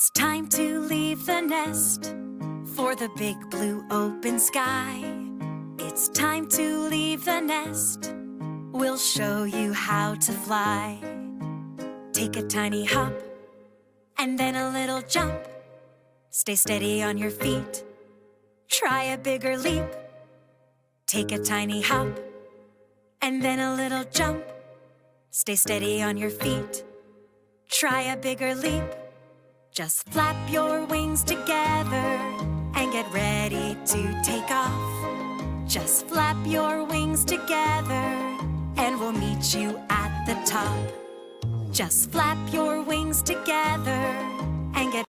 It's time to leave the nest for the big blue open sky. It's time to leave the nest. We'll show you how to fly. Take a tiny hop and then a little jump. Stay steady on your feet. Try a bigger leap. Take a tiny hop and then a little jump. Stay steady on your feet. Try a bigger leap. Just flap your wings together and get ready to take off. Just flap your wings together and we'll meet you at the top. Just flap your wings together and get